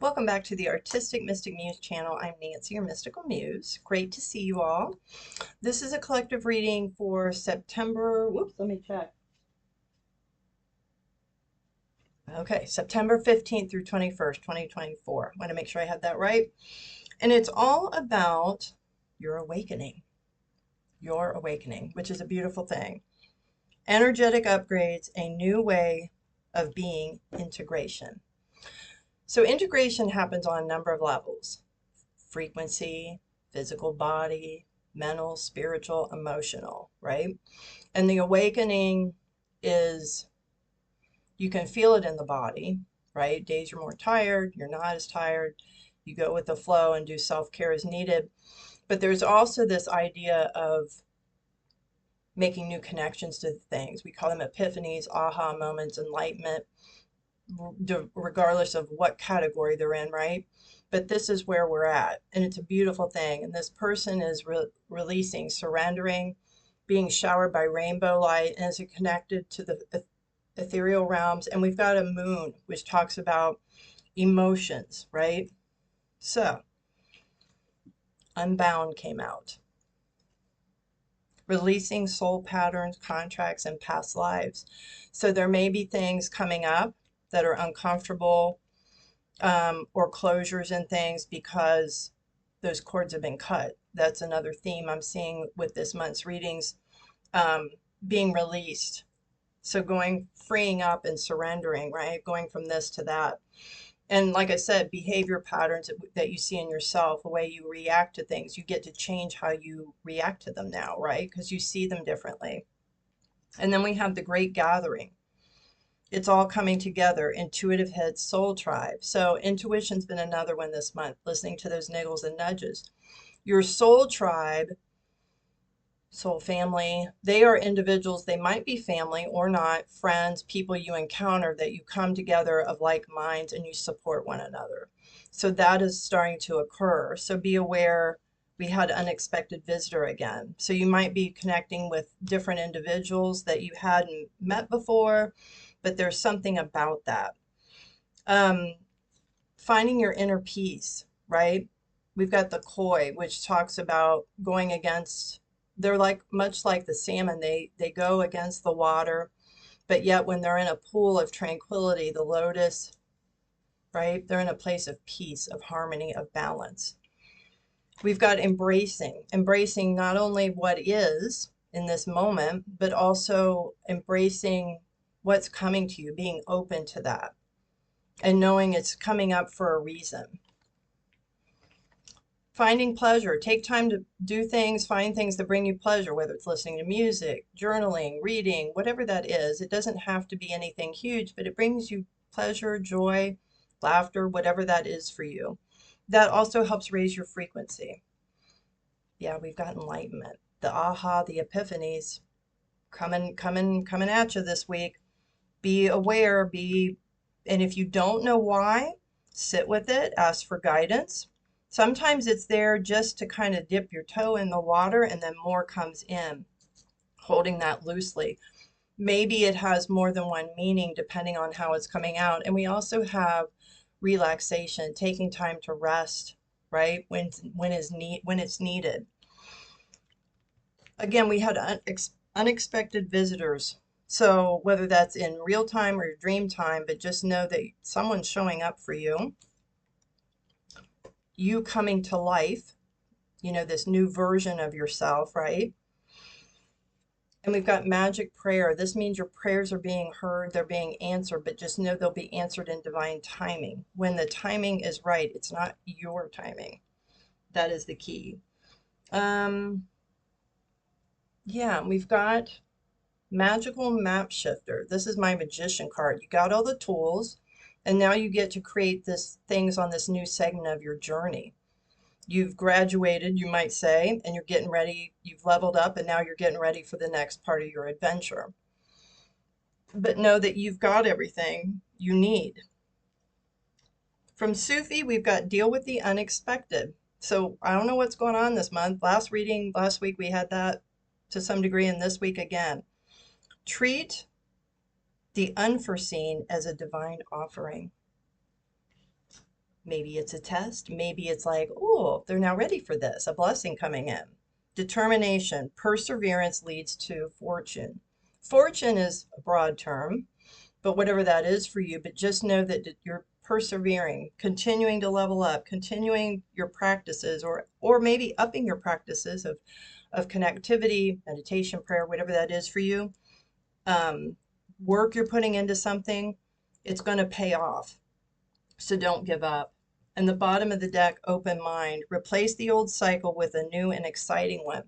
Welcome back to the Artistic Mystic Muse channel. I'm Nancy, your mystical muse. Great to see you all. This is a collective reading for September, whoops, let me check. Okay, September 15th through 21st, 2024. Want to make sure I had that right. And it's all about your awakening, which is a beautiful thing. Energetic upgrades, a new way of being, integration. So integration happens on a number of levels: frequency, physical body, mental, spiritual, emotional, right? And the awakening is, you can feel it in the body, right? Days you're more tired, you're not as tired, you go with the flow and do self-care as needed. But there's also this idea of making new connections to things. We call them epiphanies, aha moments, enlightenment, regardless of what category they're in, right? But this is where we're at, and it's a beautiful thing. And this person is releasing, surrendering, being showered by rainbow light, and is it connected to the ethereal realms. And we've got a moon, which talks about emotions, right? So, Unbound came out. Releasing soul patterns, contracts, and past lives. So there may be things coming up that are uncomfortable, or closures and things because those cords have been cut. That's another theme I'm seeing with this month's readings, being released. So freeing up and surrendering, right? Going from this to that. And like I said, behavior patterns that you see in yourself, the way you react to things, you get to change how you react to them now, right? Because you see them differently. And then we have the great gathering. It's all coming together. Intuitive head soul tribe. So intuition's been another one this month, listening to those niggles and nudges. Your soul tribe, soul family, they are individuals. They might be family or not, friends, people you encounter that you come together of like minds and you support one another. So that is starting to occur. So be aware. We had unexpected visitor again. So you might be connecting with different individuals that you hadn't met before, but there's something about that. Finding your inner peace, right? We've got the koi, which talks about going against, they're like much like the salmon, they go against the water, but yet when they're in a pool of tranquility, the lotus, right? They're in a place of peace, of harmony, of balance. We've got embracing not only what is in this moment, but also embracing what's coming to you, being open to that, and knowing it's coming up for a reason. Finding pleasure. Take time to do things, find things that bring you pleasure, whether it's listening to music, journaling, reading, whatever that is. It doesn't have to be anything huge, but it brings you pleasure, joy, laughter, whatever that is for you. That also helps raise your frequency. Yeah, we've got enlightenment. The aha, the epiphanies coming at you this week. Be aware, and if you don't know why, sit with it, ask for guidance. Sometimes it's there just to kind of dip your toe in the water and then more comes in, holding that loosely. Maybe it has more than one meaning depending on how it's coming out. And we also have relaxation, taking time to rest, right? When it's needed. Again, we had unexpected visitors. So whether that's in real time or dream time, but just know that someone's showing up for you. You coming to life, this new version of yourself, right? And we've got magic prayer. This means your prayers are being heard, they're being answered, but just know they'll be answered in divine timing. When the timing is right, it's not your timing. That is the key. Yeah, we've got Magical Map Shifter. This is my magician card. You got all the tools, and now you get to create things on this new segment of your journey. You've graduated, you might say, and you're getting ready. You've leveled up, and now you're getting ready for the next part of your adventure. But know that you've got everything you need. From Sufi, we've got Deal with the Unexpected. So I don't know what's going on this month. Last week, we had that to some degree, and this week again. Treat the unforeseen as a divine offering. Maybe it's a test. Maybe it's like, oh, they're now ready for this, a blessing coming in. Determination, perseverance leads to fortune. Fortune is a broad term, but whatever that is for you, but just know that you're persevering, continuing to level up, continuing your practices, or maybe upping your practices of connectivity, meditation, prayer, whatever that is for you. Work you're putting into something, it's going to pay off. So don't give up. And the bottom of the deck, open mind. Replace the old cycle with a new and exciting one.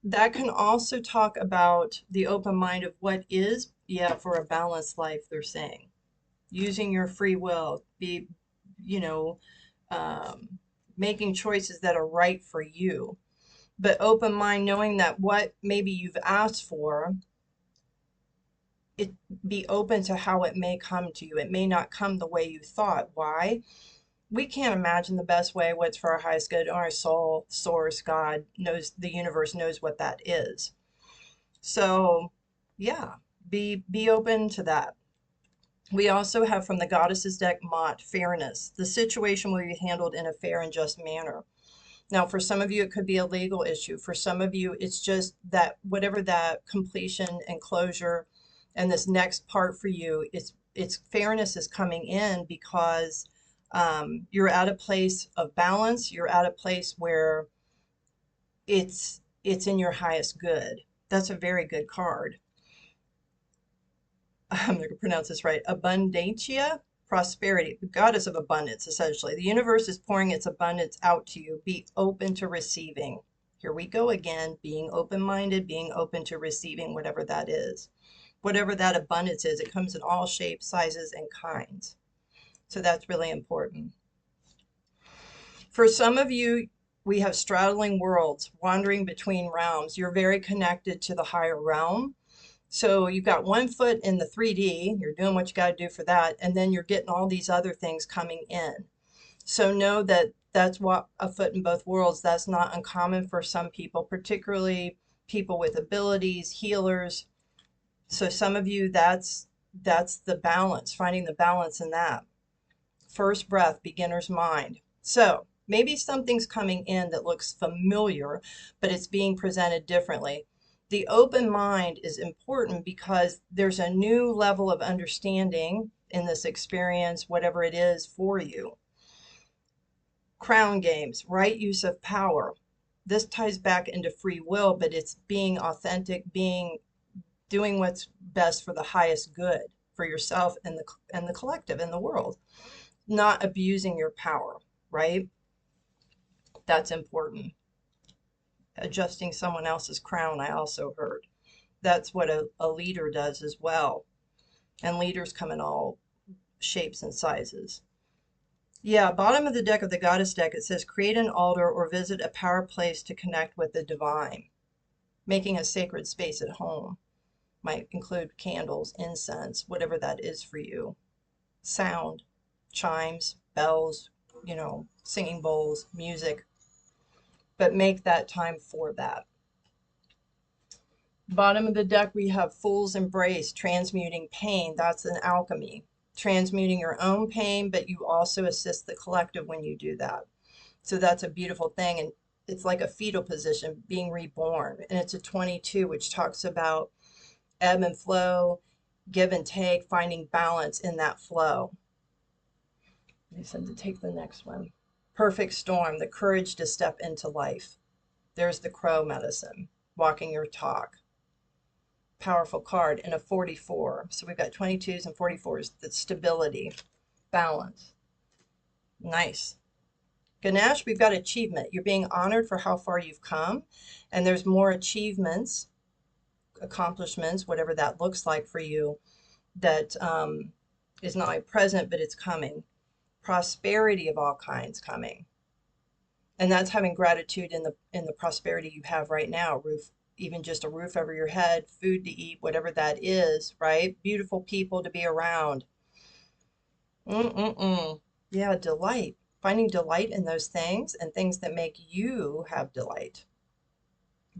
That can also talk about the open mind of what is, yeah, for a balanced life, they're saying. Using your free will, be, you know, making choices that are right for you. But open mind, knowing that what maybe you've asked for, it be open to how it may come to you. It may not come the way you thought. Why? We can't imagine the best way, what's for our highest good. Our soul, source, God knows, the universe knows what that is. So yeah, be open to that. We also have from the Goddesses deck, Mott, fairness. The situation will be handled in a fair and just manner. Now, for some of you, it could be a legal issue. For some of you, it's just that whatever that completion and closure and this next part for you, it's fairness is coming in because you're at a place of balance. You're at a place where it's in your highest good. That's a very good card. I'm going to pronounce this right. Abundantia, prosperity, the goddess of abundance, essentially. The universe is pouring its abundance out to you. Be open to receiving. Here we go again, being open-minded, being open to receiving whatever that is. Whatever that abundance is, it comes in all shapes, sizes, and kinds. So that's really important. For some of you, we have straddling worlds, wandering between realms. You're very connected to the higher realm. So you've got one foot in the 3D, you're doing what you got to do for that, and then you're getting all these other things coming in. So know that that's what a foot in both worlds, that's not uncommon for some people, particularly people with abilities, healers. So some of you, that's the balance, finding the balance in that. First breath, beginner's mind. So maybe something's coming in that looks familiar, but it's being presented differently. The open mind is important because there's a new level of understanding in this experience, whatever it is for you. Crown games, right use of power. This ties back into free will, but it's being authentic, doing what's best for the highest good for yourself and the collective and the world. Not abusing your power, right? That's important. Adjusting someone else's crown, I also heard. That's what a leader does as well. And leaders come in all shapes and sizes. Yeah, bottom of the deck of the Goddess deck, it says create an altar or visit a power place to connect with the divine. Making a sacred space at home might include candles, incense, whatever that is for you. Sound, chimes, bells, singing bowls, music. But make that time for that. Bottom of the deck, we have Fool's Embrace, transmuting pain. That's an alchemy. Transmuting your own pain, but you also assist the collective when you do that. So that's a beautiful thing. And it's like a fetal position, being reborn. And it's a 22, which talks about ebb and flow, give and take, finding balance in that flow. They said to take the next one. Perfect storm, the courage to step into life. There's the crow medicine, walking your talk. Powerful card in a 44. So we've got 22s and 44s, the stability, balance. Nice. Ganesh, we've got achievement. You're being honored for how far you've come, and there's more achievements, accomplishments, whatever that looks like for you, that is not only present, but it's coming. Prosperity of all kinds coming. And that's having gratitude in the prosperity you have right now. Roof, even just a roof over your head, food to eat, whatever that is, right? Beautiful people to be around. Yeah, delight. Finding delight in those things and things that make you have delight.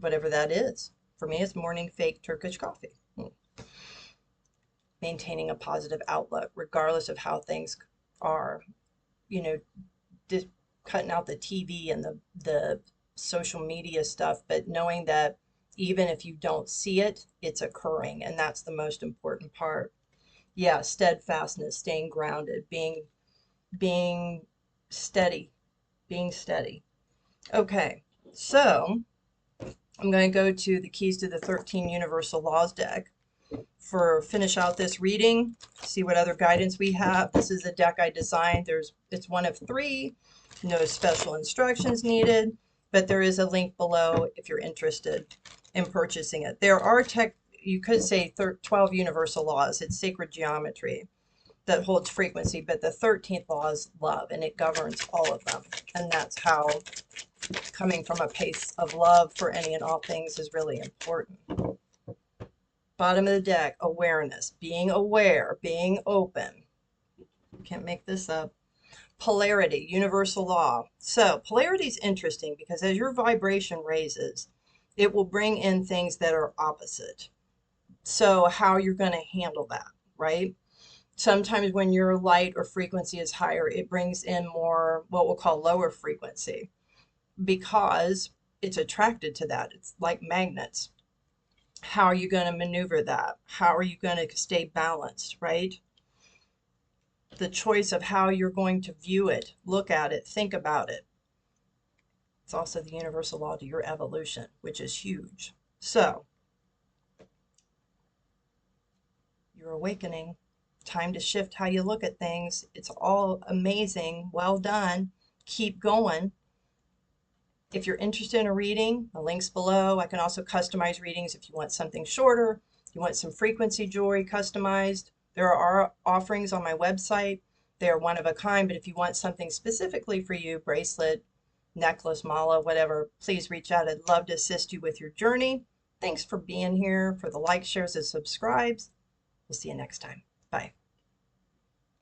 Whatever that is. For me, it's morning fake Turkish coffee. Maintaining a positive outlook, regardless of how things are. you know, just cutting out the TV and the social media stuff, but knowing that even if you don't see it, it's occurring, and that's the most important part. Yeah, steadfastness, staying grounded, being steady, being steady. Okay, so I'm going to go to the Keys to the 13 Universal Laws deck for finish out this reading, see what other guidance we have. This is a deck I designed. It's one of 3, no special instructions needed, but there is a link below if you're interested in purchasing it. There are you could say 12 universal laws. It's sacred geometry that holds frequency, but the 13th law is love, and it governs all of them. And that's how coming from a place of love for any and all things is really important. Bottom of the deck, awareness, being aware, being open. Can't make this up. Polarity, universal law. So polarity is interesting because as your vibration raises, it will bring in things that are opposite. So how you're going to handle that, right? Sometimes when your light or frequency is higher, it brings in more what we'll call lower frequency because it's attracted to that. It's like magnets. How are you going to maneuver that? How are you going to stay balanced, right? The choice of how you're going to view it, look at it, think about it. It's also the universal law to your evolution, which is huge. So, you're awakening. Time to shift how you look at things. It's all amazing. Well done. Keep going. If you're interested in a reading, the link's below. I can also customize readings if you want something shorter, if you want some frequency jewelry customized. There are offerings on my website. They are one of a kind, but if you want something specifically for you, bracelet, necklace, mala, whatever, please reach out. I'd love to assist you with your journey. Thanks for being here, for the likes, shares, and subscribes. We'll see you next time.